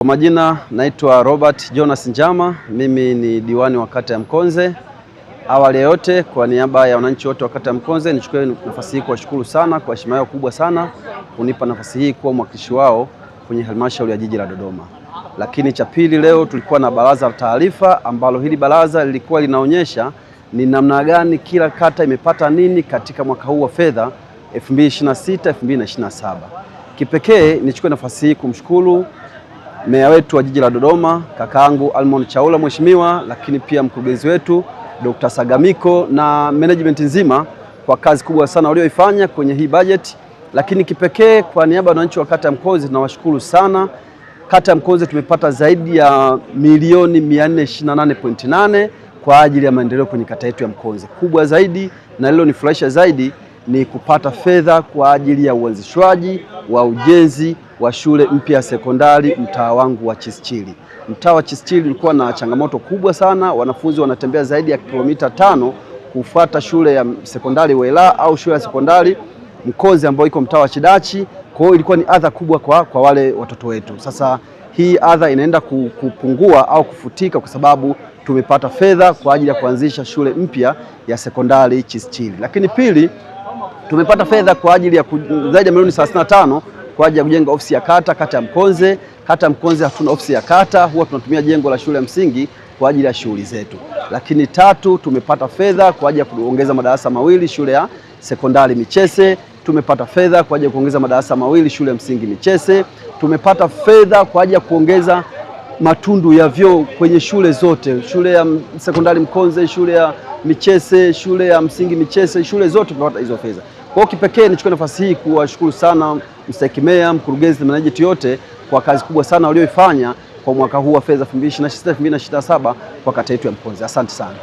Kwa majina naitwa Robert Jonas Njama, mimi ni diwani wa kata ya Mkonze. Awali ya yote, kwa niaba ya wananchi wote wa kata ya Mkonze, nichukue nafasi hii kuwashukuru sana kwa heshima yao kubwa sana kunipa nafasi hii kuwa mwakilishi wao kwenye halmashauri ya jiji la Dodoma. Lakini cha pili, leo tulikuwa na baraza la taarifa ambalo hili baraza lilikuwa linaonyesha ni namna gani kila kata imepata nini katika mwaka huu wa fedha 2026-2027. Kipekee nichukue nafasi hii kumshukuru meya wetu wa jiji la Dodoma, kakaangu Almond Chaula mheshimiwa, lakini pia mkurugenzi wetu Dr. Sagamiko na management nzima kwa kazi kubwa sana walioifanya kwenye hii budget. Lakini kipekee kwa niaba ya wananchi wa kata ya Mkonze tunawashukuru sana. Kata ya Mkonze tumepata zaidi ya milioni 428.8 kwa ajili ya maendeleo kwenye kata yetu ya Mkonze. Kubwa zaidi na lilo nifurahisha zaidi ni kupata fedha kwa ajili ya uanzishwaji wa ujenzi wa shule mpya ya sekondari mtaa wangu wa Chischili. Mtaa wa Chischili ulikuwa na changamoto kubwa sana, wanafunzi wanatembea zaidi ya kilomita 5 kufuata shule ya sekondari Wela au shule ya sekondari Mkonze ambayo iko mtaa wa Chidachi. Kwa hiyo ilikuwa ni adha kubwa kwa wale watoto wetu. Sasa hii adha inaenda kupungua au kufutika kwa sababu tumepata fedha kwa ajili ya kuanzisha shule mpya ya sekondari Chischili. Lakini pili, tumepata fedha kwa ajili ya zaidi ya milioni 35 kwa ajili ya kujenga ofisi ya kata ya Mkonze. Kata ya Mkonze hatuna ofisi ya kata, huwa tunatumia jengo la shule ya msingi kwa ajili ya shughuli zetu. Lakini tatu, tumepata fedha kwa ajili ya kuongeza madarasa mawili shule ya sekondari Michese. Tumepata fedha kwa ajili ya kuongeza madarasa mawili shule ya msingi Michese. Tumepata fedha kwa ajili ya kuongeza matundu ya vyoo kwenye shule zote, shule ya sekondari Mkonze, shule ya Michese, shule ya msingi Michese, shule zote tumepata hizo fedha. Kwa kipekee nichukue nafasi hii kuwashukuru sana mstahiki meya, mkurugenzi na management yote kwa kazi kubwa sana walioifanya kwa mwaka huu wa fedha 2026-2027 kwa kata yetu ya Mkonze. Asante sana.